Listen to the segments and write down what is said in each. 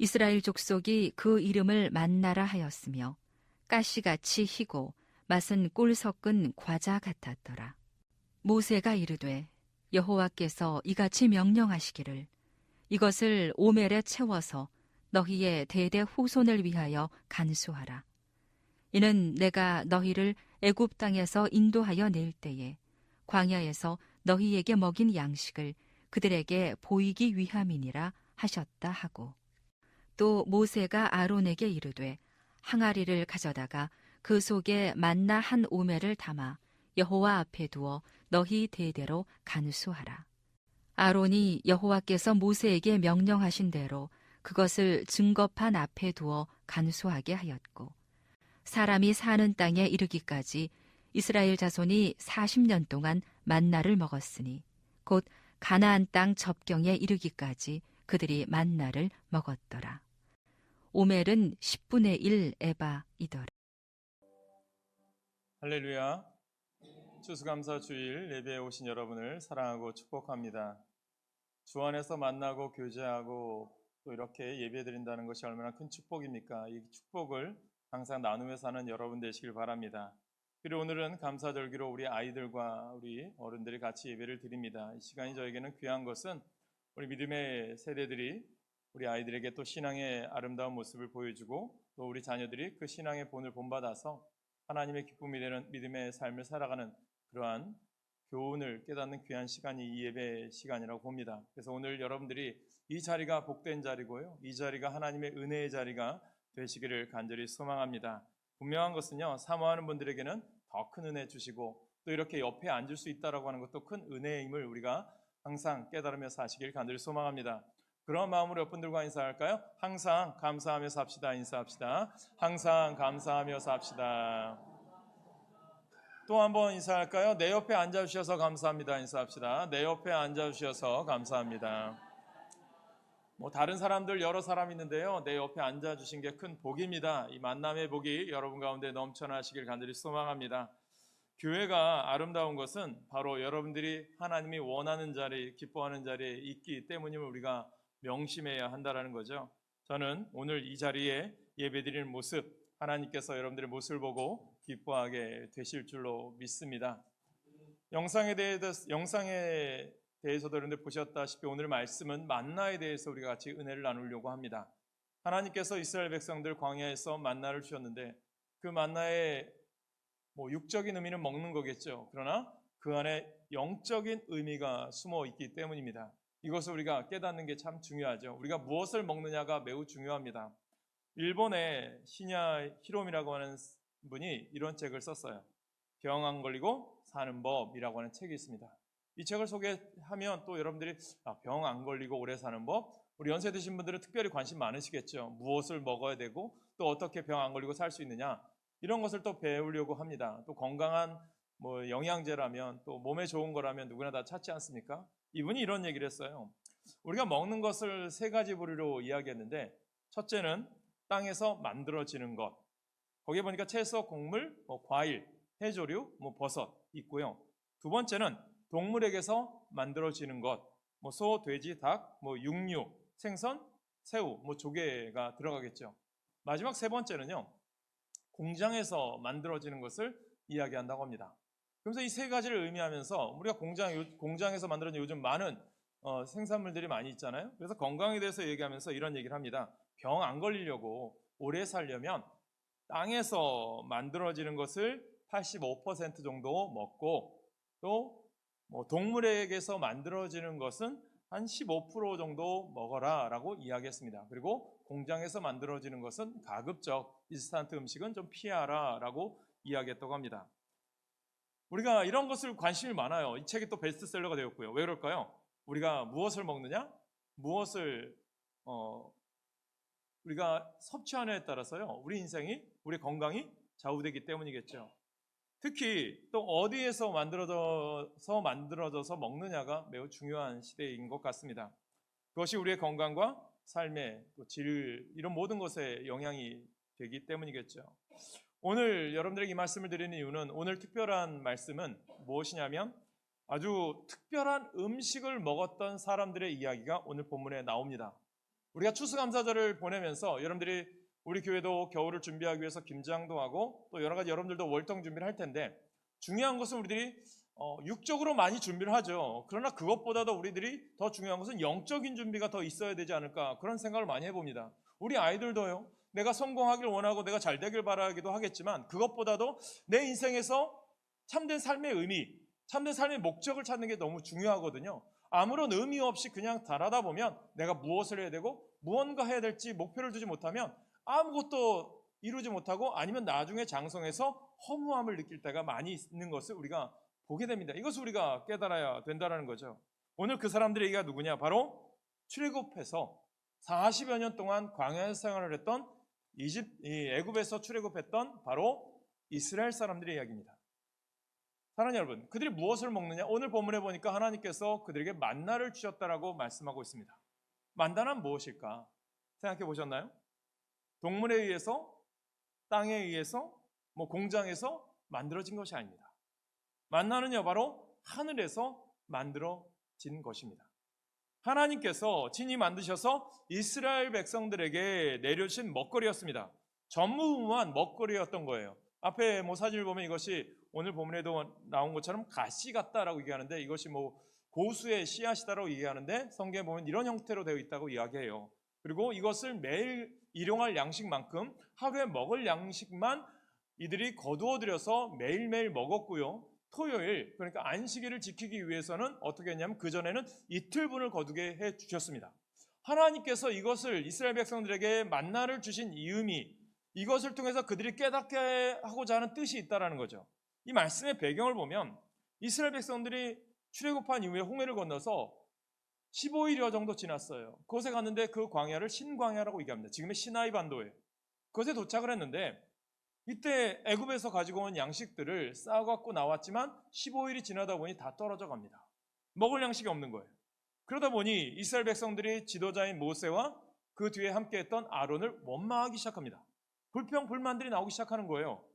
이스라엘 족속이 그 이름을 만나라 하였으며 가시같이 희고 맛은 꿀 섞은 과자 같았더라. 모세가 이르되 여호와께서 이같이 명령하시기를 이것을 오멜에 채워서 너희의 대대 후손을 위하여 간수하라. 이는 내가 너희를 애굽 땅에서 인도하여 낼 때에 광야에서 너희에게 먹인 양식을 그들에게 보이기 위함이니라 하셨다 하고, 또 모세가 아론에게 이르되 항아리를 가져다가 그 속에 만나 한 오멜을 담아 여호와 앞에 두어 너희 대대로 간수하라. 아론이 여호와께서 모세에게 명령하신 대로 그것을 증거판 앞에 두어 간수하게 하였고, 사람이 사는 땅에 이르기까지 이스라엘 자손이 40년 동안 만나를 먹었으니 곧 가나안 땅 접경에 이르기까지 그들이 만나를 먹었더라. 오멜은 10분의 1 에바이더라. 할렐루야. 추수감사 주일 예배에 오신 여러분을 사랑하고 축복합니다. 주 안에서 만나고 교제하고 또 이렇게 예배드린다는 것이 얼마나 큰 축복입니까? 이 축복을 항상 나누며 사는 여러분 되시길 바랍니다. 그리고 오늘은 감사절기로 우리 아이들과 우리 어른들이 같이 예배를 드립니다. 이 시간이 저에게는 귀한 것은 우리 믿음의 세대들이 우리 아이들에게 또 신앙의 아름다운 모습을 보여주고 또 우리 자녀들이 그 신앙의 본을 본받아서 하나님의 기쁨이 되는 믿음의 삶을 살아가는 그러한 교훈을 깨닫는 귀한 시간이 이 예배 시간이라고 봅니다. 그래서 오늘 여러분들이 이 자리가 복된 자리고요, 이 자리가 하나님의 은혜의 자리가 되시기를 간절히 소망합니다. 분명한 것은요, 사모하는 분들에게는 더 큰 은혜 주시고 또 이렇게 옆에 앉을 수 있다라고 하는 것도 큰 은혜임을 우리가 항상 깨달으며 사시길 간절히 소망합니다. 그런 마음으로 옆분들과 인사할까요? 항상 감사하며 삽시다. 인사합시다. 항상 감사하며 삽시다. 또 한번 인사할까요? 내 옆에 앉아주셔서 감사합니다. 인사합시다. 내 옆에 앉아주셔서 감사합니다. 다른 사람들 여러 사람 있는데요, 내 옆에 앉아주신 게 큰 복입니다. 이 만남의 복이 여러분 가운데 넘쳐나시길 간절히 소망합니다. 교회가 아름다운 것은 바로 여러분들이 하나님이 원하는 자리, 기뻐하는 자리에 있기 때문임을 우리가 명심해야 한다는 거죠. 저는 오늘 이 자리에 예배드리는 모습, 하나님께서 여러분들의 모습을 보고 기뻐하게 되실 줄로 믿습니다. 영상에 대해서도 여러분들 보셨다시피 오늘 말씀은 만나에 대해서 우리가 같이 은혜를 나누려고 합니다. 하나님께서 이스라엘 백성들 광야에서 만나를 주셨는데 그 만나의 육적인 의미는 먹는 거겠죠. 그러나 그 안에 영적인 의미가 숨어 있기 때문입니다. 이것을 우리가 깨닫는 게 참 중요하죠. 우리가 무엇을 먹느냐가 매우 중요합니다. 일본의 시냐 히롬이라고 하는 분이 이런 책을 썼어요. 병 안 걸리고 사는 법이라고 하는 책이 있습니다. 이 책을 소개하면 또 여러분들이 병 안 걸리고 오래 사는 법, 우리 연세 드신 분들은 특별히 관심 많으시겠죠. 무엇을 먹어야 되고 또 어떻게 병 안 걸리고 살 수 있느냐, 이런 것을 또 배우려고 합니다. 또 건강한 영양제라면 또 몸에 좋은 거라면 누구나 다 찾지 않습니까? 이분이 이런 얘기를 했어요. 우리가 먹는 것을 세 가지 부류로 이야기했는데, 첫째는 땅에서 만들어지는 것, 거기에 보니까 채소, 곡물, 과일, 해조류, 버섯 있고요. 두 번째는 동물에게서 만들어지는 것, 소, 돼지, 닭, 육류, 생선, 새우, 조개가 들어가겠죠. 마지막 세 번째는요, 공장에서 만들어지는 것을 이야기한다고 합니다. 그래서 이 세 가지를 의미하면서 우리가 공장에서 만들어진 요즘 많은 생산물들이 많이 있잖아요. 그래서 건강에 대해서 얘기하면서 이런 얘기를 합니다. 병 안 걸리려고 오래 살려면 땅에서 만들어지는 것을 85% 정도 먹고 또 동물에게서 만들어지는 것은 한 15% 정도 먹어라 라고 이야기했습니다. 그리고 공장에서 만들어지는 것은 가급적 인스턴트 음식은 좀 피하라 라고 이야기했다고 합니다. 우리가 이런 것을 관심이 많아요. 이 책이 또 베스트셀러가 되었고요. 왜 그럴까요? 우리가 무엇을 먹느냐? 무엇을 우리가 섭취하느냐에 따라서요, 우리 인생이, 우리 건강이 좌우되기 때문이겠죠. 특히 또 어디에서 만들어져서 먹느냐가 매우 중요한 시대인 것 같습니다. 그것이 우리의 건강과 삶의 질, 이런 모든 것에 영향이 되기 때문이겠죠. 오늘 여러분들에게 이 말씀을 드리는 이유는, 오늘 특별한 말씀은 무엇이냐면 아주 특별한 음식을 먹었던 사람들의 이야기가 오늘 본문에 나옵니다. 우리가 추수감사절을 보내면서 여러분들이 우리 교회도 겨울을 준비하기 위해서 김장도 하고 또 여러 가지 여러분들도 월동 준비를 할 텐데 중요한 것은 우리들이 육적으로 많이 준비를 하죠. 그러나 그것보다도 우리들이 더 중요한 것은 영적인 준비가 더 있어야 되지 않을까 그런 생각을 많이 해봅니다. 우리 아이들도요. 내가 성공하길 원하고 내가 잘 되길 바라기도 하겠지만 그것보다도 내 인생에서 참된 삶의 의미, 참된 삶의 목적을 찾는 게 너무 중요하거든요. 아무런 의미 없이 그냥 달아다 보면 내가 무엇을 해야 되고 무언가 해야 될지 목표를 두지 못하면 아무것도 이루지 못하고 아니면 나중에 장성해서 허무함을 느낄 때가 많이 있는 것을 우리가 보게 됩니다. 이것을 우리가 깨달아야 된다는 거죠. 오늘 그 사람들의 얘기가 누구냐? 바로 출애굽해서 40여 년 동안 광야 생활을 했던 애굽에서 출애굽했던 바로 이스라엘 사람들의 이야기입니다. 사랑하는 여러분, 그들이 무엇을 먹느냐? 오늘 본문에 보니까 하나님께서 그들에게 만나를 주셨다라고 말씀하고 있습니다. 만나는 무엇일까? 생각해 보셨나요? 동물에 의해서, 땅에 의해서, 공장에서 만들어진 것이 아닙니다. 만나는요, 바로 하늘에서 만들어진 것입니다. 하나님께서 친히 만드셔서 이스라엘 백성들에게 내려주신 먹거리였습니다. 전무후무한 먹거리였던 거예요. 앞에 사진을 보면 이것이 오늘 본문에도 나온 것처럼 가시 같다라고 얘기하는데 이것이 고수의 씨앗이다라고 얘기하는데 성경에 보면 이런 형태로 되어 있다고 이야기해요. 그리고 이것을 매일 일용할 양식만큼 하루에 먹을 양식만 이들이 거두어 들여서 매일매일 먹었고요. 토요일, 그러니까 안식일을 지키기 위해서는 어떻게 했냐면 그전에는 이틀분을 거두게 해 주셨습니다. 하나님께서 이것을 이스라엘 백성들에게 만나를 주신 이 의미, 이것을 통해서 그들이 깨닫게 하고자 하는 뜻이 있다는 거죠. 이 말씀의 배경을 보면 이스라엘 백성들이 출애굽한 이후에 홍해를 건너서 15일여 정도 지났어요. 그곳에 갔는데 그 광야를 신광야라고 얘기합니다. 지금의 시나이 반도예요. 그곳에 도착을 했는데 이때 애굽에서 가지고 온 양식들을 싸갖고 나왔지만 15일이 지나다 보니 다 떨어져 갑니다. 먹을 양식이 없는 거예요. 그러다 보니 이스라엘 백성들이 지도자인 모세와 그 뒤에 함께했던 아론을 원망하기 시작합니다. 불평불만들이 나오기 시작하는 거예요.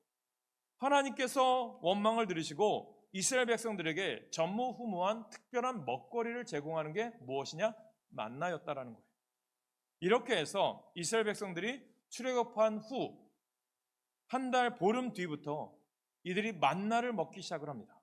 하나님께서 원망을 들으시고 이스라엘 백성들에게 전무후무한 특별한 먹거리를 제공하는 게 무엇이냐? 만나였다라는 거예요. 이렇게 해서 이스라엘 백성들이 출애굽한 후 한 달 보름 뒤부터 이들이 만나를 먹기 시작을 합니다.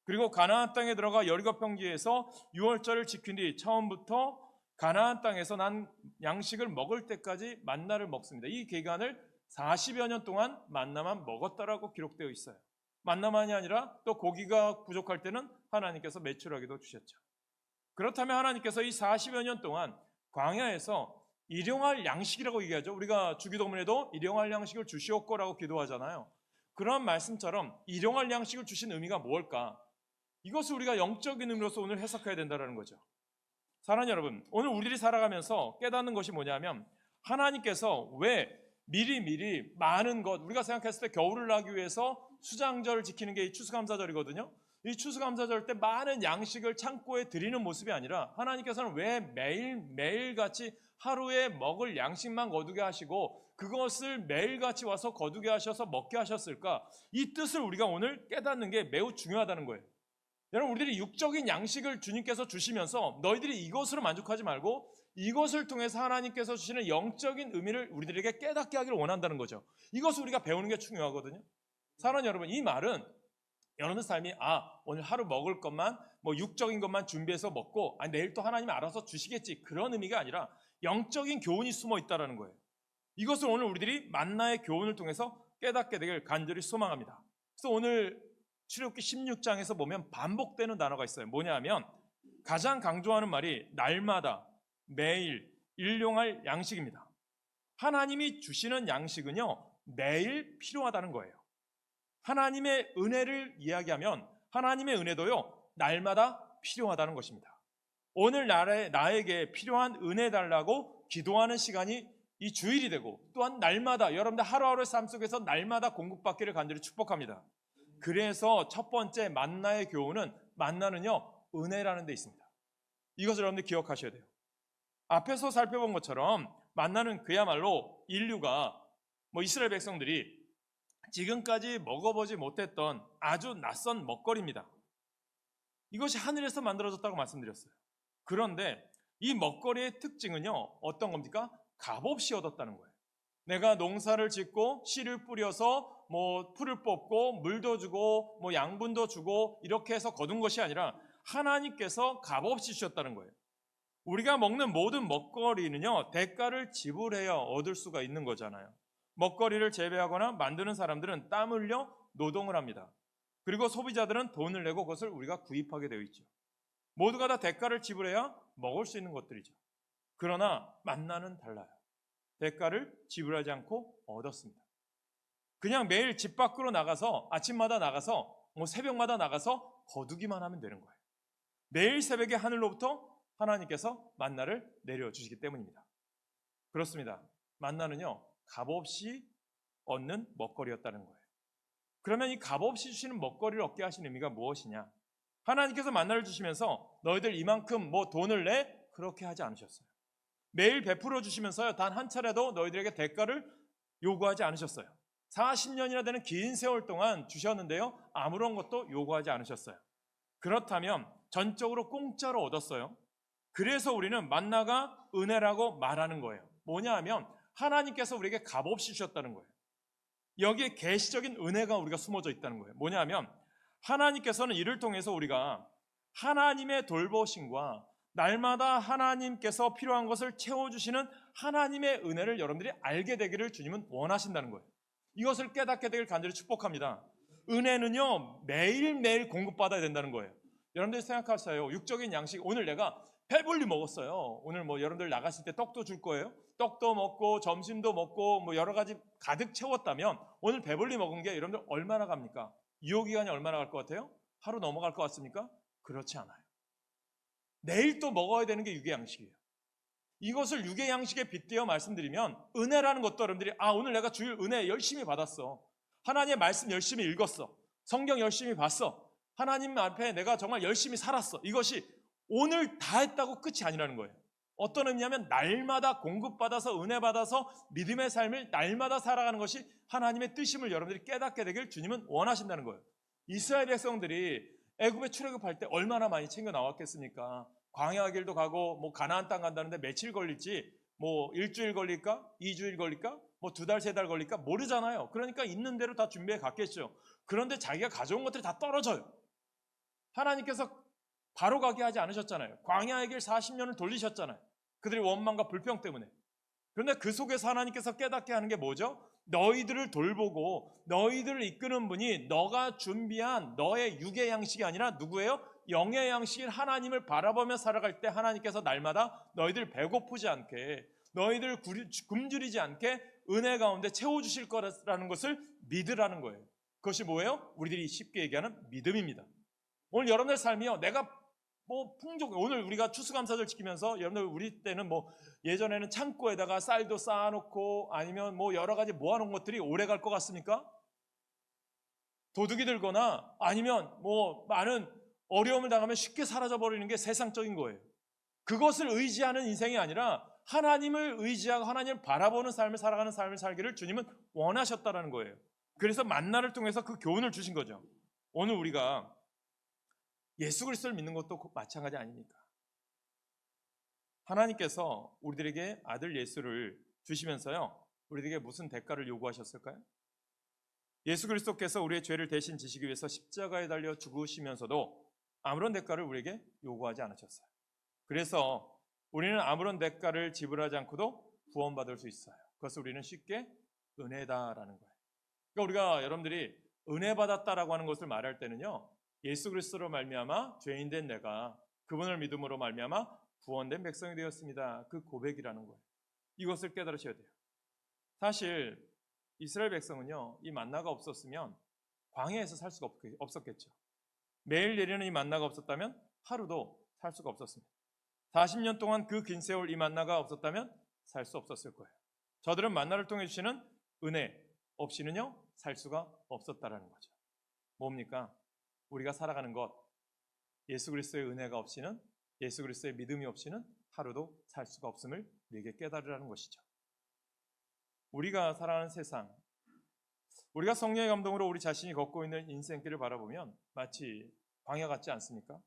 그리고 가나안 땅에 들어가 여리고 평지에서 6월절을 지킨 뒤 처음부터 가나안 땅에서 난 양식을 먹을 때까지 만나를 먹습니다. 이 기간을 40여 년 동안 만나만 먹었다라고 기록되어 있어요. 만나만이 아니라 또 고기가 부족할 때는 하나님께서 메추라기도 주셨죠. 그렇다면 하나님께서 이 40여 년 동안 광야에서 일용할 양식이라고 얘기하죠. 우리가 주기도문에도 일용할 양식을 주시옵고라고 기도하잖아요. 그런 말씀처럼 일용할 양식을 주신 의미가 무엇일까? 이것을 우리가 영적인 의미로서 오늘 해석해야 된다는 거죠. 사랑하는 여러분, 오늘 우리들이 살아가면서 깨닫는 것이 뭐냐면 하나님께서 왜 미리 많은 것, 우리가 생각했을 때 겨울을 나기 위해서 수장절을 지키는 게 이 추수감사절이거든요. 이 추수감사절 때 많은 양식을 창고에 드리는 모습이 아니라 하나님께서는 왜 매일같이 하루에 먹을 양식만 거두게 하시고 그것을 매일같이 와서 거두게 하셔서 먹게 하셨을까? 이 뜻을 우리가 오늘 깨닫는 게 매우 중요하다는 거예요. 여러분, 우리들이 육적인 양식을 주님께서 주시면서 너희들이 이것으로 만족하지 말고 이것을 통해서 하나님께서 주시는 영적인 의미를 우리들에게 깨닫게 하기를 원한다는 거죠. 이것을 우리가 배우는 게 중요하거든요. 사랑하는 여러분, 이 말은 여러분 삶이 오늘 하루 먹을 것만 육적인 것만 준비해서 먹고 내일 또 하나님이 알아서 주시겠지 그런 의미가 아니라 영적인 교훈이 숨어 있다는 거예요. 이것을 오늘 우리들이 만나의 교훈을 통해서 깨닫게 되길 간절히 소망합니다. 그래서 오늘 출애굽기 16장에서 보면 반복되는 단어가 있어요. 뭐냐 하면 가장 강조하는 말이 날마다 매일 일용할 양식입니다. 하나님이 주시는 양식은요 매일 필요하다는 거예요. 하나님의 은혜를 이야기하면 하나님의 은혜도요 날마다 필요하다는 것입니다. 오늘 나에게 필요한 은혜 달라고 기도하는 시간이 이 주일이 되고 또한 날마다 여러분들 하루하루의 삶 속에서 날마다 공급받기를 간절히 축복합니다. 그래서 첫 번째 만나의 교훈은 만나는요 은혜라는 데 있습니다. 이것을 여러분들 기억하셔야 돼요. 앞에서 살펴본 것처럼 만나는 그야말로 인류가 이스라엘 백성들이 지금까지 먹어보지 못했던 아주 낯선 먹거리입니다. 이것이 하늘에서 만들어졌다고 말씀드렸어요. 그런데 이 먹거리의 특징은요, 어떤 겁니까? 값없이 얻었다는 거예요. 내가 농사를 짓고 씨를 뿌려서 뭐 풀을 뽑고 물도 주고 뭐 양분도 주고 이렇게 해서 거둔 것이 아니라 하나님께서 값없이 주셨다는 거예요. 우리가 먹는 모든 먹거리는요, 대가를 지불해야 얻을 수가 있는 거잖아요. 먹거리를 재배하거나 만드는 사람들은 땀 흘려 노동을 합니다. 그리고 소비자들은 돈을 내고 그것을 우리가 구입하게 되어 있죠. 모두가 다 대가를 지불해야 먹을 수 있는 것들이죠. 그러나 만나는 달라요. 대가를 지불하지 않고 얻었습니다. 그냥 매일 집 밖으로 나가서 아침마다 나가서 뭐 새벽마다 나가서 거두기만 하면 되는 거예요. 매일 새벽에 하늘로부터 하나님께서 만나를 내려주시기 때문입니다. 그렇습니다. 만나는요, 값없이 얻는 먹거리였다는 거예요. 그러면 이 값없이 주시는 먹거리를 얻게 하신 의미가 무엇이냐? 하나님께서 만나를 주시면서 너희들 이만큼 뭐 돈을 내? 그렇게 하지 않으셨어요. 매일 베풀어 주시면서요, 단 한 차례도 너희들에게 대가를 요구하지 않으셨어요. 40년이나 되는 긴 세월 동안 주셨는데요, 아무런 것도 요구하지 않으셨어요. 그렇다면 전적으로 공짜로 얻었어요. 그래서 우리는 만나가 은혜라고 말하는 거예요. 뭐냐 하면 하나님께서 우리에게 값없이 주셨다는 거예요. 여기에 계시적인 은혜가 우리가 숨어져 있다는 거예요. 뭐냐 하면 하나님께서는 이를 통해서 우리가 하나님의 돌보심과 날마다 하나님께서 필요한 것을 채워주시는 하나님의 은혜를 여러분들이 알게 되기를 주님은 원하신다는 거예요. 이것을 깨닫게 되길 간절히 축복합니다. 은혜는요, 매일매일 공급받아야 된다는 거예요. 여러분들이 생각하세요. 육적인 양식, 오늘 내가 배불리 먹었어요. 오늘 뭐 여러분들 나갔을 때 떡도 줄 거예요. 떡도 먹고 점심도 먹고 뭐 여러 가지 가득 채웠다면 오늘 배불리 먹은 게 여러분들 얼마나 갑니까? 유효기간이 얼마나 갈 것 같아요? 하루 넘어갈 것 같습니까? 그렇지 않아요. 내일 또 먹어야 되는 게 육의 양식이에요. 이것을 육의 양식에 빗대어 말씀드리면 은혜라는 것도 여러분들이 오늘 내가 주일 은혜 열심히 받았어. 하나님의 말씀 열심히 읽었어. 성경 열심히 봤어. 하나님 앞에 내가 정말 열심히 살았어. 이것이 오늘 다 했다고 끝이 아니라는 거예요. 어떤 의미냐면 날마다 공급받아서 은혜 받아서 믿음의 삶을 날마다 살아가는 것이 하나님의 뜻임을 여러분들이 깨닫게 되길 주님은 원하신다는 거예요. 이스라엘 백성들이 애굽에 출애굽할 때 얼마나 많이 챙겨 나왔겠습니까? 광야 길도 가고 뭐 가나안 땅 간다는데 며칠 걸릴지 뭐 일주일 걸릴까? 2주일 걸릴까? 뭐 2달, 3달 걸릴까? 모르잖아요. 그러니까 있는 대로 다 준비해 갔겠죠. 그런데 자기가 가져온 것들이 다 떨어져요. 하나님께서 바로 가게 하지 않으셨잖아요. 광야의 길 40년을 돌리셨잖아요. 그들의 원망과 불평 때문에. 그런데 그 속에서 하나님께서 깨닫게 하는 게 뭐죠? 너희들을 돌보고 너희들을 이끄는 분이 너가 준비한 너의 육의 양식이 아니라 누구예요? 영의 양식인 하나님을 바라보며 살아갈 때 하나님께서 날마다 너희들 배고프지 않게, 너희들 굶주리지 않게 은혜 가운데 채워주실 거라는 것을 믿으라는 거예요. 그것이 뭐예요? 우리들이 쉽게 얘기하는 믿음입니다. 오늘 여러분의 삶이요, 내가 뭐 오늘 우리가 추수감사절 지키면서 여러분들 우리 때는 뭐 예전에는 창고에다가 쌀도 쌓아놓고 아니면 뭐 여러 가지 모아놓은 것들이 오래 갈 것 같습니까? 도둑이 들거나 아니면 뭐 많은 어려움을 당하면 쉽게 사라져버리는 게 세상적인 거예요. 그것을 의지하는 인생이 아니라 하나님을 의지하고 하나님을 바라보는 삶을 살아가는 삶을 살기를 주님은 원하셨다는 거예요. 그래서 만나를 통해서 그 교훈을 주신 거죠. 오늘 우리가 예수 그리스도를 믿는 것도 마찬가지 아닙니까? 하나님께서 우리들에게 아들 예수를 주시면서요, 우리들에게 무슨 대가를 요구하셨을까요? 예수 그리스도께서 우리의 죄를 대신 지시기 위해서 십자가에 달려 죽으시면서도 아무런 대가를 우리에게 요구하지 않으셨어요. 그래서 우리는 아무런 대가를 지불하지 않고도 구원받을 수 있어요. 그것을 우리는 쉽게 은혜다라는 거예요. 그러니까 우리가 여러분들이 은혜 받았다라고 하는 것을 말할 때는요, 예수 그리스도로 말미암아 죄인된 내가 그분을 믿음으로 말미암아 구원된 백성이 되었습니다. 그 고백이라는 거예요. 이것을 깨달으셔야 돼요. 사실 이스라엘 백성은요, 이 만나가 없었으면 광야에서 살 수가 없었겠죠. 매일 내리는 이 만나가 없었다면 하루도 살 수가 없었습니다. 40년 동안 그 긴 세월 이 만나가 없었다면 살 수 없었을 거예요. 저들은 만나를 통해 주시는 은혜 없이는요, 살 수가 없었다라는 거죠. 뭡니까? 우리가 살아가는 것, 예수 그리스도의 은혜가 없이는, 예수 그리스도의 믿음이 없이는 하루도 살 수가 없음을 우리에게 깨달으라는 것이죠. 우리가 살아가는 세상, 우리가 성령의 감동으로 우리 자신이 걷고 있는 인생길을 바라보면 마치 광야 같지 않습니까?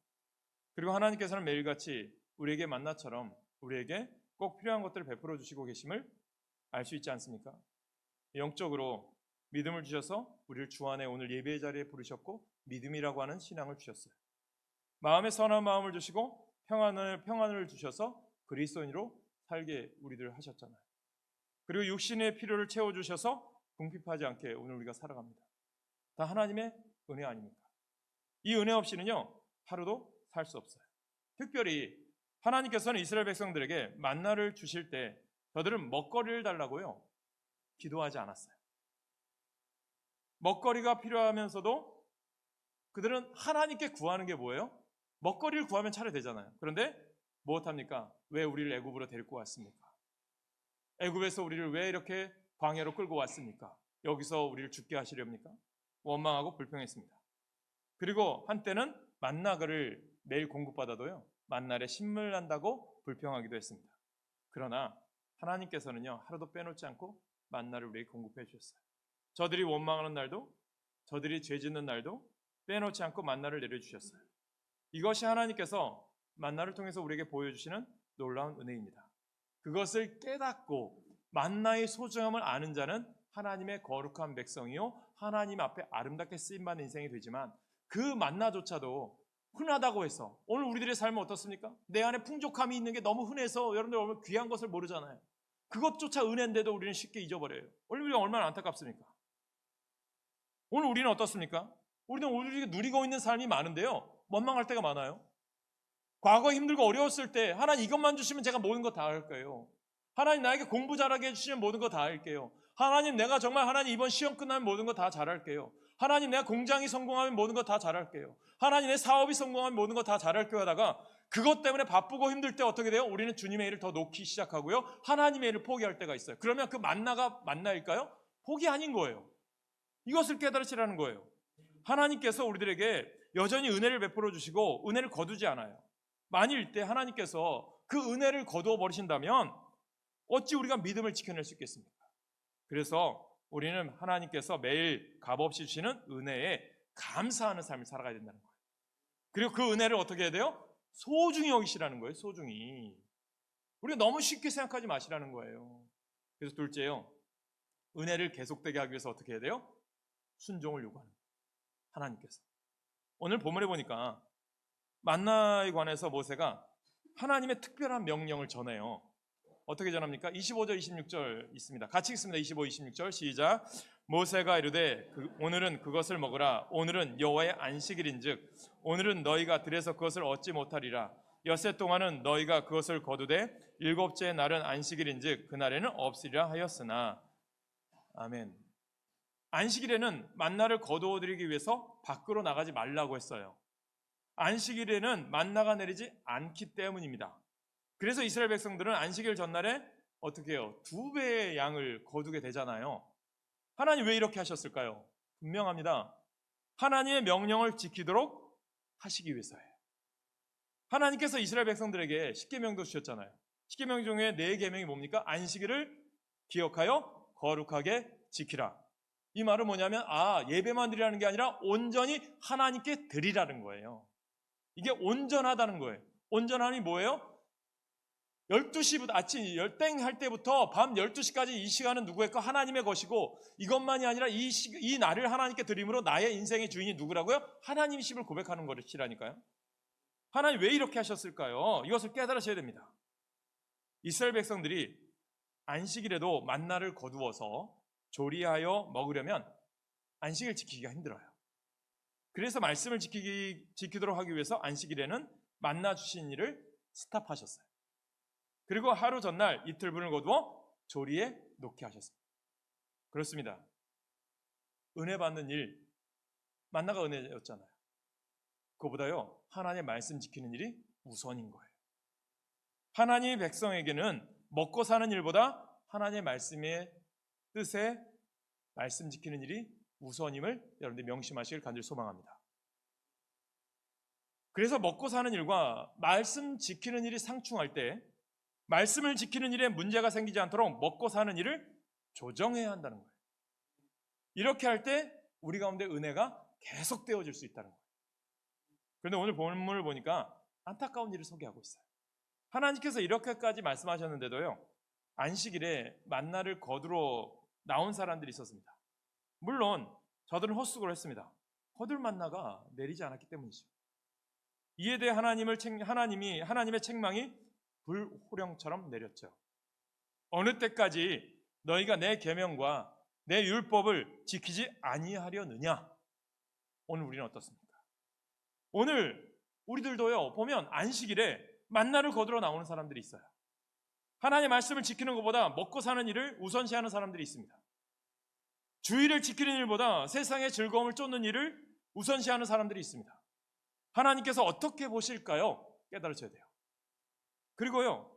그리고 하나님께서는 매일같이 우리에게 만나처럼 우리에게 꼭 필요한 것들을 베풀어 주시고 계심을 알 수 있지 않습니까? 영적으로 믿음을 주셔서 우리를 주 안에 오늘 예배의 자리에 부르셨고 믿음이라고 하는 신앙을 주셨어요. 마음에 선한 마음을 주시고 평안을 주셔서 그리스도인으로 살게 우리들 하셨잖아요. 그리고 육신의 필요를 채워주셔서 궁핍하지 않게 오늘 우리가 살아갑니다. 다 하나님의 은혜 아닙니까? 이 은혜 없이는요 하루도 살 수 없어요. 특별히 하나님께서는 이스라엘 백성들에게 만나를 주실 때 저들은 먹거리를 달라고요 기도하지 않았어요. 먹거리가 필요하면서도 그들은 하나님께 구하는 게 뭐예요? 먹거리를 구하면 차례 되잖아요. 그런데 무엇합니까? 왜 우리를 애굽으로 데리고 왔습니까? 애굽에서 우리를 왜 이렇게 광야로 끌고 왔습니까? 여기서 우리를 죽게 하시렵니까? 원망하고 불평했습니다. 그리고 한때는 만나를 매일 공급받아도요 만날에 신물 난다고 불평하기도 했습니다. 그러나 하나님께서는요 하루도 빼놓지 않고 만나를 우리에게 공급해 주셨어요. 저들이 원망하는 날도 저들이 죄 짓는 날도 빼놓지 않고 만나를 내려주셨어요. 이것이 하나님께서 만나를 통해서 우리에게 보여주시는 놀라운 은혜입니다. 그것을 깨닫고 만나의 소중함을 아는 자는 하나님의 거룩한 백성이요 하나님 앞에 아름답게 쓰임받는 인생이 되지만 그 만나조차도 흔하다고 해서 오늘 우리들의 삶은 어떻습니까? 내 안에 풍족함이 있는 게 너무 흔해서 여러분들 얼마나 귀한 것을 모르잖아요. 그것조차 은혜인데도 우리는 쉽게 잊어버려요. 오늘 우리가 얼마나 안타깝습니까? 오늘 우리는 어떻습니까? 우리는 우리가 누리고 있는 삶이 많은데요 원망할 때가 많아요. 과거에 힘들고 어려웠을 때 하나님 이것만 주시면 제가 모든 거 다 할게요. 하나님 나에게 공부 잘하게 해주시면 모든 거 다 할게요. 하나님 내가 정말 하나님 이번 시험 끝나면 모든 거 다 잘할게요. 하나님 내가 공장이 성공하면 모든 거 다 잘할게요. 하나님 내 사업이 성공하면 모든 거 다 잘할게요 하다가 그것 때문에 바쁘고 힘들 때 어떻게 돼요? 우리는 주님의 일을 더 놓기 시작하고요 하나님의 일을 포기할 때가 있어요. 그러면 그 만나가 만나일까요? 복이 아닌 거예요. 이것을 깨달으시라는 거예요. 하나님께서 우리들에게 여전히 은혜를 베풀어 주시고 은혜를 거두지 않아요. 만일 때 하나님께서 그 은혜를 거두어 버리신다면 어찌 우리가 믿음을 지켜낼 수 있겠습니까? 그래서 우리는 하나님께서 매일 값없이 주시는 은혜에 감사하는 삶을 살아가야 된다는 거예요. 그리고 그 은혜를 어떻게 해야 돼요? 소중히 여기시라는 거예요. 소중히. 우리가 너무 쉽게 생각하지 마시라는 거예요. 그래서 둘째요. 은혜를 계속되게 하기 위해서 어떻게 해야 돼요? 순종을 요구하는 거예요. 하나님께서. 오늘 본문에 보니까 만나에 관해서 모세가 하나님의 특별한 명령을 전해요. 어떻게 전합니까? 25절 26절 있습니다. 같이 읽습니다. 25, 26절 시작. 모세가 이르되 오늘은 그것을 먹으라. 오늘은 여호와의 안식일인즉 오늘은 너희가 들에서 그것을 얻지 못하리라. 엿새 동안은 너희가 그것을 거두되 일곱째 날은 안식일인즉 그날에는 없으리라 하였으나. 아멘. 안식일에는 만나를 거두어드리기 위해서 밖으로 나가지 말라고 했어요. 안식일에는 만나가 내리지 않기 때문입니다. 그래서 이스라엘 백성들은 안식일 전날에 어떻게 해요? 2배의 양을 거두게 되잖아요. 하나님 왜 이렇게 하셨을까요? 분명합니다. 하나님의 명령을 지키도록 하시기 위해서예요. 하나님께서 이스라엘 백성들에게 십계명도 주셨잖아요. 십계명 중에 4계명이 뭡니까? 안식일을 기억하여 거룩하게 지키라. 이 말은 뭐냐면 예배만 드리라는 게 아니라 온전히 하나님께 드리라는 거예요. 이게 온전하다는 거예요. 온전함이 뭐예요? 12시부터 아침 열땡 할 때부터 밤 12시까지 이 시간은 누구의 거? 하나님의 것이고 이것만이 아니라 이 날을 하나님께 드림으로 나의 인생의 주인이 누구라고요? 하나님이심을 고백하는 것이라니까요. 하나님 왜 이렇게 하셨을까요? 이것을 깨달으셔야 됩니다. 이스라엘 백성들이 안식일에도 만나를 거두어서 조리하여 먹으려면 안식일 지키기가 힘들어요. 그래서 말씀을 지키도록 하기 위해서 안식일에는 만나 주신 일을 스탑하셨어요. 그리고 하루 전날 이틀분을 거두어 조리에 놓게 하셨습니다. 그렇습니다. 은혜 받는 일, 만나가 은혜였잖아요. 그거보다요 하나님의 말씀 지키는 일이 우선인 거예요. 하나님의 백성에게는 먹고 사는 일보다 하나님의 말씀의 뜻에 말씀 지키는 일이 우선임을 여러분들이 명심하시길 간절히 소망합니다. 그래서 먹고 사는 일과 말씀 지키는 일이 상충할 때 말씀을 지키는 일에 문제가 생기지 않도록 먹고 사는 일을 조정해야 한다는 거예요. 이렇게 할 때 우리 가운데 은혜가 계속되어질 수 있다는 거예요. 그런데 오늘 본문을 보니까 안타까운 일을 소개하고 있어요. 하나님께서 이렇게까지 말씀하셨는데도요, 안식일에 만나를 거두러 나온 사람들이 있었습니다. 물론 저들은 헛수고를 했습니다. 거둘 만나가 내리지 않았기 때문이죠. 이에 대해 하나님의 책망이 불호령처럼 내렸죠. 어느 때까지 너희가 내 계명과 내 율법을 지키지 아니하려느냐? 오늘 우리는 어떻습니까? 오늘 우리들도요, 보면 안식일에 만나를 거두러 나오는 사람들이 있어요. 하나님의 말씀을 지키는 것보다 먹고 사는 일을 우선시하는 사람들이 있습니다. 주일을 지키는 일보다 세상의 즐거움을 쫓는 일을 우선시하는 사람들이 있습니다. 하나님께서 어떻게 보실까요? 깨달으셔야 돼요. 그리고요,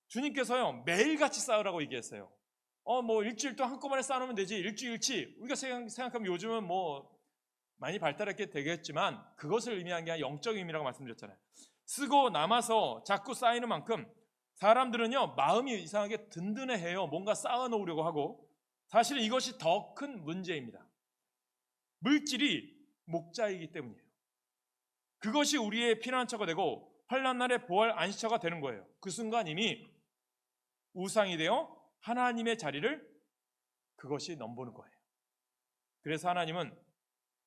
주님께서요, 매일같이 쌓으라고 얘기했어요. 일주일 동안 한꺼번에 쌓아놓으면 되지. 일주일치. 우리가 생각하면 요즘은 많이 발달했게 되겠지만 그것을 의미한 게 아니라 영적 의미라고 말씀드렸잖아요. 쓰고 남아서 자꾸 쌓이는 만큼 사람들은요, 마음이 이상하게 든든해해요. 뭔가 쌓아놓으려고 하고. 사실은 이것이 더 큰 문제입니다. 물질이 목자이기 때문이에요. 그것이 우리의 피난처가 되고 환난 날의 보활 안식처가 되는 거예요. 그 순간 이미 우상이 되어 하나님의 자리를 그것이 넘보는 거예요. 그래서 하나님은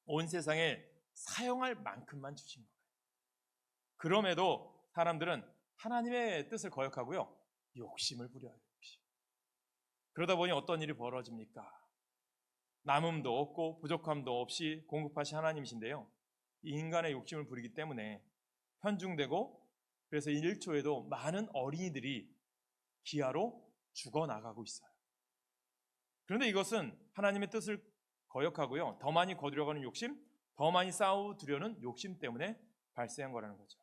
온 세상에 사용할 만큼만 주신 거예요. 그럼에도 사람들은 하나님의 뜻을 거역하고요, 욕심을 부려요. 그러다 보니 어떤 일이 벌어집니까? 남음도 없고 부족함도 없이 공급하신 하나님이신데요, 이 인간의 욕심을 부리기 때문에 현중되고, 그래서 1초에도 많은 어린이들이 기아로 죽어나가고 있어요. 그런데 이것은 하나님의 뜻을 거역하고요, 더 많이 거두려고 하는 욕심, 더 많이 쌓아두려는 욕심 때문에 발생한 거라는 거죠.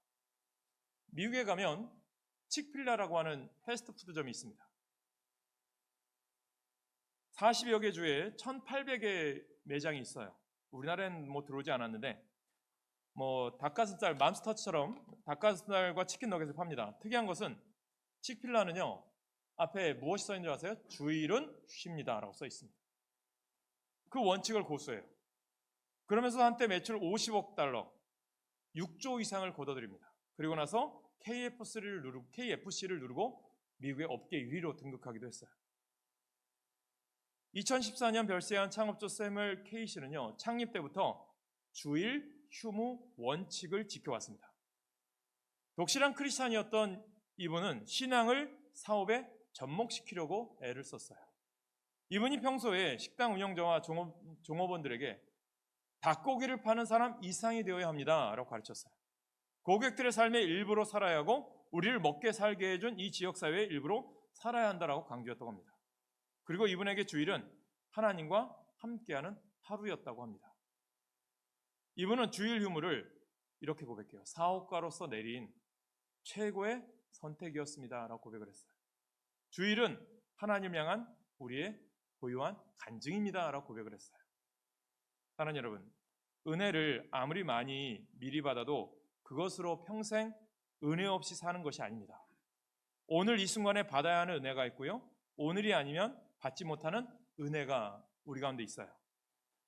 미국에 가면 칙필라라고 하는 패스트푸드점이 있습니다. 40여 개 주에 1,800개 매장이 있어요. 우리나라에는 들어오지 않았는데, 닭가슴살, 맘스터치처럼 닭가슴살과 치킨 너겟을 팝니다. 특이한 것은 칙필라는요, 앞에 무엇이 써 있는 줄 아세요? 주일은 쉽니다 라고 써 있습니다. 그 원칙을 고수해요. 그러면서 한때 매출 50억 달러, 6조 이상을 거둬들입니다. 그리고 나서 KFC를 누르고 미국의 업계 1위로 등극하기도 했어요. 2014년 별세한 창업주 세물 케이시는요, 창립 때부터 주일 휴무 원칙을 지켜왔습니다. 독실한 크리스찬이었던 이분은 신앙을 사업에 접목시키려고 애를 썼어요. 이분이 평소에 식당 운영자와 종업원들에게 닭고기를 파는 사람 이상이 되어야 합니다 라고 가르쳤어요. 고객들의 삶의 일부로 살아야 하고 우리를 먹게 살게 해준 이 지역사회의 일부로 살아야 한다라고 강조했다고 합니다. 그리고 이분에게 주일은 하나님과 함께하는 하루였다고 합니다. 이분은 주일 휴무를 이렇게 고백해요. 사업가로서 내린 최고의 선택이었습니다 라고 고백을 했어요. 주일은 하나님 향한 우리의 고유한 간증입니다 라고 고백을 했어요. 사랑하는 여러분, 은혜를 아무리 많이 미리 받아도 그것으로 평생 은혜 없이 사는 것이 아닙니다. 오늘 이 순간에 받아야 하는 은혜가 있고요, 오늘이 아니면 받지 못하는 은혜가 우리 가운데 있어요.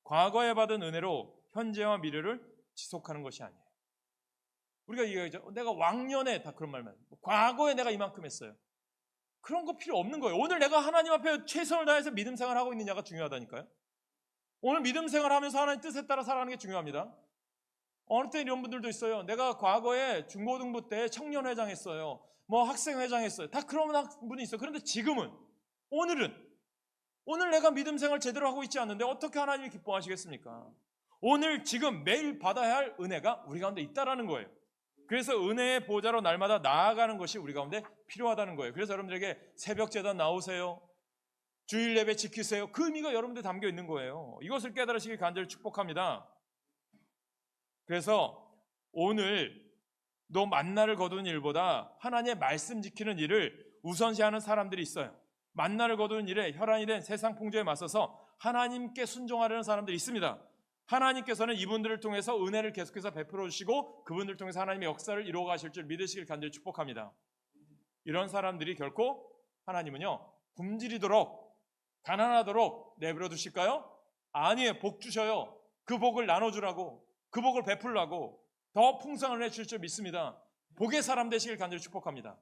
과거에 받은 은혜로 현재와 미래를 지속하는 것이 아니에요. 우리가 얘기하죠. 내가 왕년에 다 그런 말만, 과거에 내가 이만큼 했어요. 그런 거 필요 없는 거예요. 오늘 내가 하나님 앞에 최선을 다해서 믿음 생활을 하고 있느냐가 중요하다니까요. 오늘 믿음 생활하면서 하나님 뜻에 따라 살아가는 게 중요합니다. 어느 때 이런 분들도 있어요. 내가 과거에 중고등부 때 청년회장 했어요. 학생회장 했어요. 다 그런 분이 있어요. 그런데 지금은, 오늘 내가 믿음 생활 제대로 하고 있지 않는데 어떻게 하나님이 기뻐하시겠습니까? 오늘 지금 매일 받아야 할 은혜가 우리 가운데 있다라는 거예요. 그래서 은혜의 보좌로 날마다 나아가는 것이 우리 가운데 필요하다는 거예요. 그래서 여러분들에게 새벽 제단 나오세요, 주일 예배 지키세요, 그 의미가 여러분들 담겨 있는 거예요. 이것을 깨달으시길 간절히 축복합니다. 그래서 오늘 너 만나를 거두는 일보다 하나님의 말씀 지키는 일을 우선시하는 사람들이 있어요. 만나를 거두는 일에 혈안이 된 세상 풍조에 맞서서 하나님께 순종하려는 사람들이 있습니다. 하나님께서는 이분들을 통해서 은혜를 계속해서 베풀어 주시고 그분들을 통해서 하나님의 역사를 이루어 가실 줄 믿으시길 간절히 축복합니다. 이런 사람들이 결코 하나님은요, 굶주리도록 가난하도록 내버려 두실까요? 아니에요. 복 주셔요. 그 복을 나눠주라고, 그 복을 베풀라고 더 풍성을 해주실 줄 믿습니다. 복의 사람 되시길 간절히 축복합니다.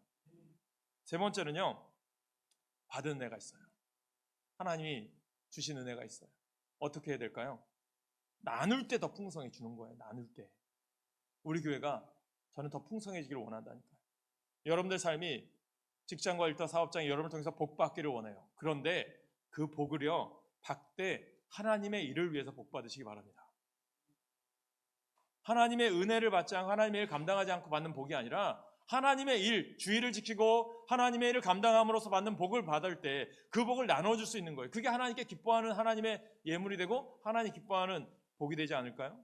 세 번째는요, 받은 은혜가 있어요. 하나님이 주신 은혜가 있어요. 어떻게 해야 될까요? 나눌 때 더 풍성해지는 거예요. 나눌 때. 우리 교회가 저는 더 풍성해지기를 원한다니까요. 여러분들 삶이 직장과 일터 사업장이 여러분을 통해서 복 받기를 원해요. 그런데 그 복을요, 받되 하나님의 일을 위해서 복 받으시기 바랍니다. 하나님의 은혜를 받지 않고 하나님의 일을 감당하지 않고 받는 복이 아니라 하나님의 일, 주의를 지키고 하나님의 일을 감당함으로써 받는 복을 받을 때 그 복을 나눠줄 수 있는 거예요. 그게 하나님께 기뻐하는 하나님의 예물이 되고 하나님 기뻐하는 복이 되지 않을까요?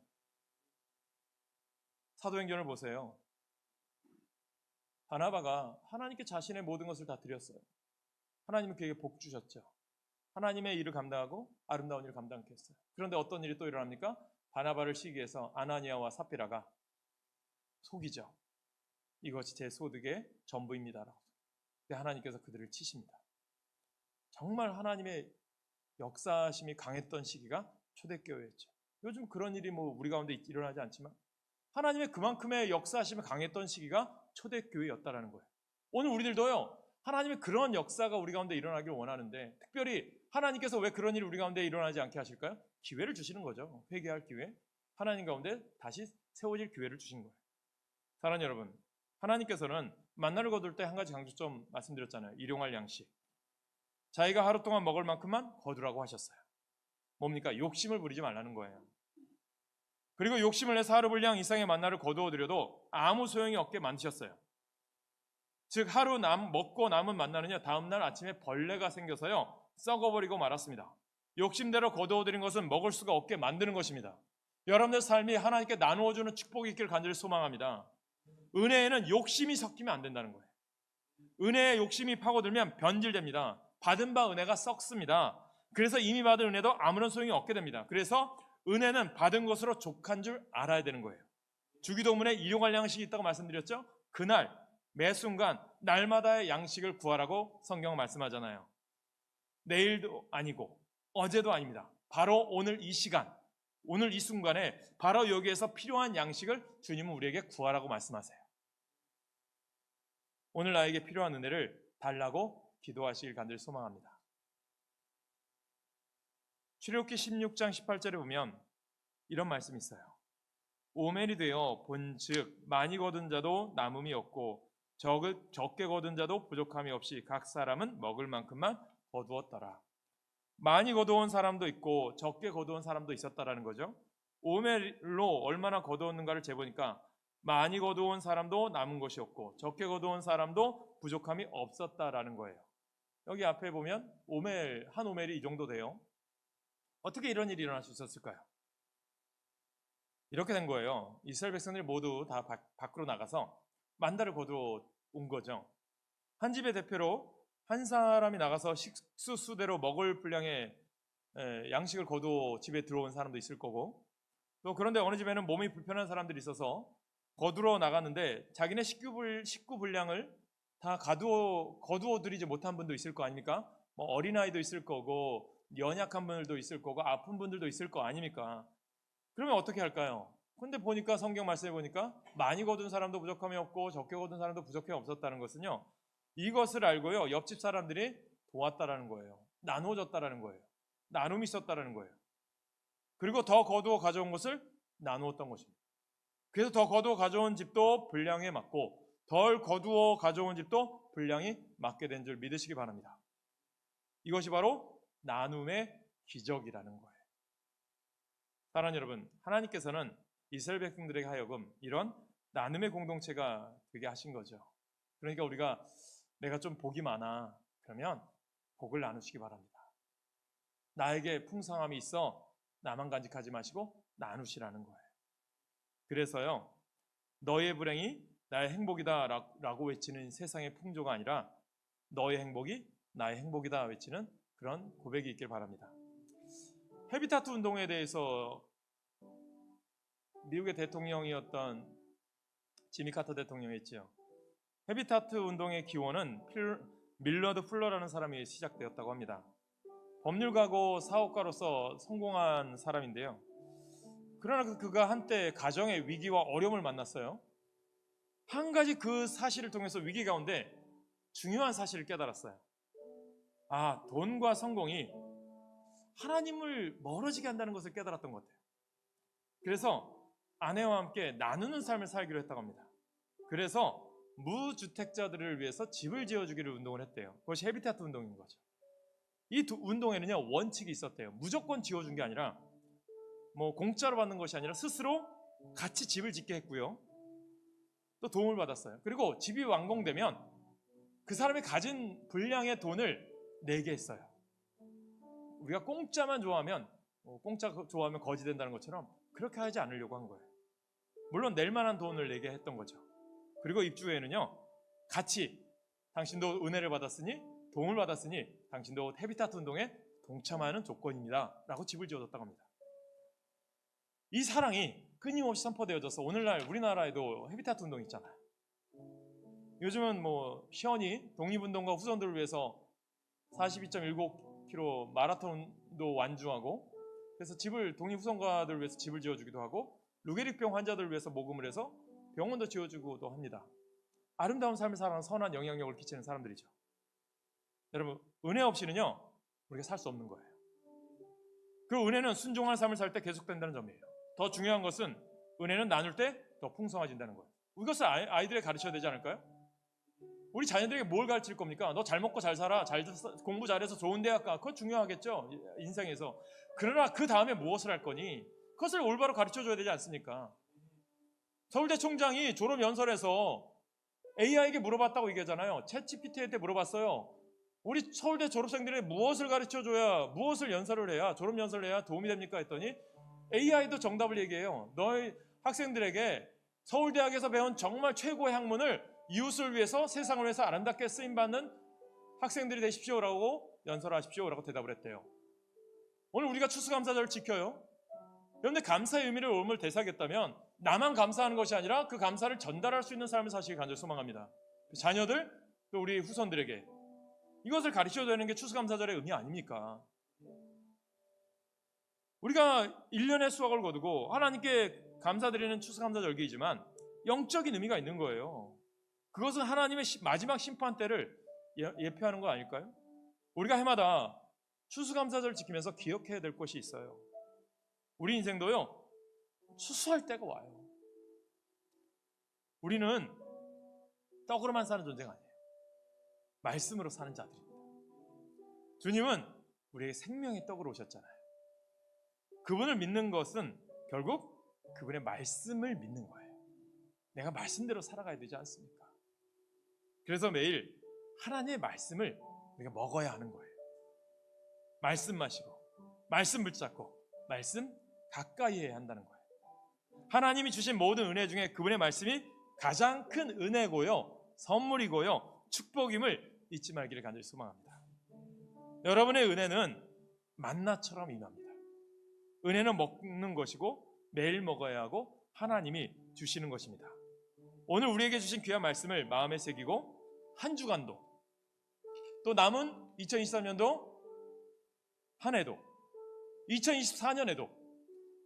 사도행전을 보세요. 바나바가 하나님께 자신의 모든 것을 다 드렸어요. 하나님은 그에게 복 주셨죠. 하나님의 일을 감당하고 아름다운 일을 감당케 했어요. 그런데 어떤 일이 또 일어납니까? 바나바를 시기해서 아나니아와 삽비라가 속이죠. 이것이 제 소득의 전부입니다라고. 근데 하나님께서 그들을 치십니다. 정말 하나님의 역사심이 강했던 시기가 초대교회였죠. 요즘 그런 일이 우리 가운데 일어나지 않지만 하나님의 그만큼의 역사심이 강했던 시기가 초대교회였다라는 거예요. 오늘 우리들도요, 하나님의 그런 역사가 우리 가운데 일어나길 원하는데, 특별히 하나님께서 왜 그런 일이 우리 가운데 일어나지 않게 하실까요? 기회를 주시는 거죠. 회개할 기회. 하나님 가운데 다시 세워질 기회를 주신 거예요. 사랑하는 여러분, 하나님께서는 만나를 거둘 때 한 가지 강조점 말씀드렸잖아요. 일용할 양식. 자기가 하루 동안 먹을 만큼만 거두라고 하셨어요. 뭡니까? 욕심을 부리지 말라는 거예요. 그리고 욕심을 내서 하루 분량 이상의 만나를 거두어 드려도 아무 소용이 없게 만드셨어요. 즉 하루 먹고 남은 만나는요, 다음날 아침에 벌레가 생겨서요 썩어버리고 말았습니다. 욕심대로 거두어 드린 것은 먹을 수가 없게 만드는 것입니다. 여러분들 삶이 하나님께 나누어주는 축복이 있기를 간절히 소망합니다. 은혜에는 욕심이 섞이면 안 된다는 거예요. 은혜에 욕심이 파고들면 변질됩니다. 받은 바 은혜가 썩습니다. 그래서 이미 받은 은혜도 아무런 소용이 없게 됩니다. 그래서 은혜는 받은 것으로 족한 줄 알아야 되는 거예요. 주기도문에 일용할 양식이 있다고 말씀드렸죠? 그날 매 순간 날마다의 양식을 구하라고 성경 말씀하잖아요. 내일도 아니고 어제도 아닙니다. 바로 오늘 이 시간, 오늘 이 순간에 바로 여기에서 필요한 양식을 주님은 우리에게 구하라고 말씀하세요. 오늘 나에게 필요한 은혜를 달라고 기도하시길 간절히 소망합니다. 출애굽기 16장 18절에 보면 이런 말씀이 있어요. 오멜이 되어 본즉 많이 거둔 자도 남음이 없고 적게 거둔 자도 부족함이 없이 각 사람은 먹을 만큼만 거두었더라. 많이 거두온 사람도 있고 적게 거두온 사람도 있었다라는 거죠. 오멜로 얼마나 거두었는가를 재보니까 많이 거두온 사람도 남은 것이 없고 적게 거두온 사람도 부족함이 없었다라는 거예요. 여기 앞에 보면 한 오멜이 이 정도 돼요. 어떻게 이런 일이 일어날 수 있었을까요? 이렇게 된 거예요. 이스라엘 백성들이 모두 다 밖으로 나가서 만다를 거두어 온 거죠. 한 집의 대표로 한 사람이 나가서 식수 수대로 먹을 분량의 양식을 거두어 집에 들어온 사람도 있을 거고, 또 그런데 어느 집에는 몸이 불편한 사람들이 있어서 거두러 나갔는데 자기네 식구 분량을 다 거두어 드리지 못한 분도 있을 거 아닙니까? 어린아이도 있을 거고 연약한 분들도 있을 거고 아픈 분들도 있을 거 아닙니까? 그러면 어떻게 할까요? 근데 보니까 성경 말씀에 보니까 많이 거둔 사람도 부족함이 없고 적게 거둔 사람도 부족함이 없었다는 것은요, 이것을 알고요 옆집 사람들이 도왔다라는 거예요. 나누어졌다라는 거예요. 나눔이 있었다라는 거예요. 그리고 더 거두어 가져온 것을 나누었던 것입니다. 그래서 더 거두어 가져온 집도 분량에 맞고 덜 거두어 가져온 집도 분량이 맞게 된 줄 믿으시기 바랍니다. 이것이 바로 나눔의 기적이라는 거예요. 사랑하는 여러분, 하나님께서는 이스라엘 백성들에게 하여금 이런 나눔의 공동체가 되게 하신 거죠. 그러니까 내가 좀 복이 많아, 그러면 복을 나누시기 바랍니다. 나에게 풍성함이 있어 나만 간직하지 마시고 나누시라는 거예요. 그래서요, 너의 불행이 나의 행복이다 라고 외치는 세상의 풍조가 아니라 너의 행복이 나의 행복이다 외치는 그런 고백이 있길 바랍니다. 헤비타트 운동에 대해서 미국의 대통령이었던 지미 카터 대통령이 했죠. 헤비타트 운동의 기원은 밀러드 풀러라는 사람이 시작되었다고 합니다. 법률가고 사업가로서 성공한 사람인데요. 그러나 그가 한때 가정의 위기와 어려움을 만났어요. 한 가지 그 사실을 통해서 위기 가운데 중요한 사실을 깨달았어요. 아, 돈과 성공이 하나님을 멀어지게 한다는 것을 깨달았던 것 같아요. 그래서 아내와 함께 나누는 삶을 살기로 했다고 합니다. 그래서 무주택자들을 위해서 집을 지어주기를 운동을 했대요. 그것이 헤비타트 운동인 거죠. 이 운동에는요, 원칙이 있었대요. 무조건 지어준 게 아니라 뭐 공짜로 받는 것이 아니라 스스로 같이 집을 짓게 했고요. 또 도움을 받았어요. 그리고 집이 완공되면 그 사람이 가진 분량의 돈을 내게 했어요. 우리가 공짜만 좋아하면 공짜 좋아하면 거지 된다는 것처럼 그렇게 하지 않으려고 한 거예요. 물론 낼 만한 돈을 내게 했던 거죠. 그리고 입주에는요, 같이 당신도 은혜를 받았으니 도움을 받았으니 당신도 헤비타트 운동에 동참하는 조건입니다 라고 집을 지어줬다고 합니다. 이 사랑이 끊임없이 선포되어져서 오늘날 우리나라에도 헤비타트 운동 있잖아요. 요즘은 뭐 시원히 독립운동가 후손들을 위해서 42.19km 마라톤도 완주하고, 그래서 집을 독립후손가들을 위해서 집을 지어주기도 하고, 루게릭병 환자들을 위해서 모금을 해서 병원도 지어주기도 합니다. 아름다운 삶을 살아가는 선한 영향력을 끼치는 사람들이죠. 여러분, 은혜 없이는요, 우리가 살 수 없는 거예요. 그 은혜는 순종한 삶을 살 때 계속된다는 점이에요. 더 중요한 것은 은혜는 나눌 때 더 풍성해진다는 거예요. 이것을 아이들에게 가르쳐야 되지 않을까요? 우리 자녀들에게 뭘 가르칠 겁니까? 너 잘 먹고 잘 살아, 공부 잘해서 좋은 대학 가. 그거 중요하겠죠, 인생에서. 그러나 그 다음에 무엇을 할 거니? 그것을 올바로 가르쳐줘야 되지 않습니까? 서울대 총장이 졸업 연설에서 AI에게 물어봤다고 얘기하잖아요. 챗GPT한테 물어봤어요. 우리 서울대 졸업생들에게 무엇을 가르쳐줘야, 무엇을 연설을 해야, 졸업 연설을 해야 도움이 됩니까? 했더니 AI도 정답을 얘기해요. 너희 학생들에게 서울대학에서 배운 정말 최고의 학문을 이웃을 위해서, 세상을 위해서 아름답게 쓰임받는 학생들이 되십시오라고 연설하십시오라고 대답을 했대요. 오늘 우리가 추수감사절을 지켜요. 그런데 감사의 의미를 오늘 되새겼다면 나만 감사하는 것이 아니라 그 감사를 전달할 수 있는 삶을 사시길 간절히 소망합니다. 자녀들, 또 우리 후손들에게 이것을 가르쳐야 되는 게 추수감사절의 의미 아닙니까? 우리가 1년의 수확을 거두고 하나님께 감사드리는 추수감사절기이지만 영적인 의미가 있는 거예요. 그것은 하나님의 마지막 심판 때를 예표하는 거 아닐까요? 우리가 해마다 추수감사절을 지키면서 기억해야 될 것이 있어요. 우리 인생도요, 추수할 때가 와요. 우리는 떡으로만 사는 존재가 아니에요. 말씀으로 사는 자들입니다. 주님은 우리에게 생명의 떡으로 오셨잖아요. 그분을 믿는 것은 결국 그분의 말씀을 믿는 거예요. 내가 말씀대로 살아가야 되지 않습니까? 그래서 매일 하나님의 말씀을 우리가 먹어야 하는 거예요. 말씀 마시고, 말씀 붙잡고, 말씀 가까이 해야 한다는 거예요. 하나님이 주신 모든 은혜 중에 그분의 말씀이 가장 큰 은혜고요, 선물이고요, 축복임을 잊지 말기를 간절히 소망합니다. 여러분의 은혜는 만나처럼 임합니다. 은혜는 먹는 것이고 매일 먹어야 하고 하나님이 주시는 것입니다. 오늘 우리에게 주신 귀한 말씀을 마음에 새기고 한 주간도, 또 남은 2023년도 한 해도, 2024년에도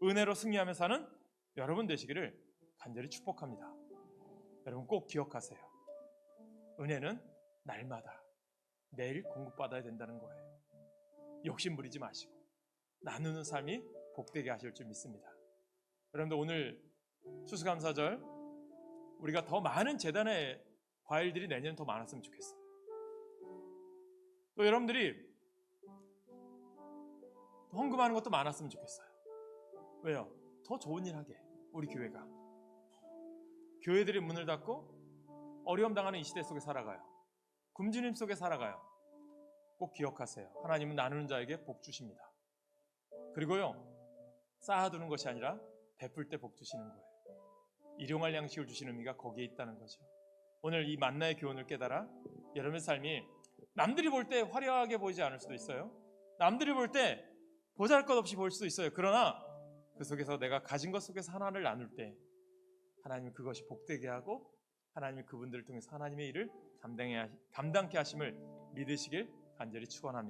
은혜로 승리하며 사는 여러분 되시기를 간절히 축복합니다. 여러분 꼭 기억하세요. 은혜는 날마다 매일 공급받아야 된다는 거예요. 욕심 부리지 마시고 나누는 삶이 복되게 하실 줄 믿습니다. 여러분들 오늘 추수감사절 우리가 더 많은 재단의 과일들이 내년에 더 많았으면 좋겠어요. 또 여러분들이 헌금하는 것도 많았으면 좋겠어요. 왜요? 더 좋은 일 하게, 우리 교회가. 교회들이 문을 닫고 어려움 당하는 이 시대 속에 살아가요. 굶주림 속에 살아가요. 꼭 기억하세요. 하나님은 나누는 자에게 복 주십니다. 그리고요, 쌓아두는 것이 아니라 베풀 때 복 주시는 거예요. 일용할 양식을 주시는 의미가 거기에 있다는 거죠. 오늘 이 만나의 교훈을 깨달아 여러분의 삶이 남들이 볼 때 화려하게 보이지 않을 수도 있어요. 남들이 볼 때 보잘것없이 보일 수도 있어요. 그러나 그 속에서 내가 가진 것 속에서 하나를 나눌 때 하나님은 그것이 복되게 하고 하나님이 그분들을 통해서 하나님의 일을 감당케 하심을 믿으시길 간절히 축원합니다.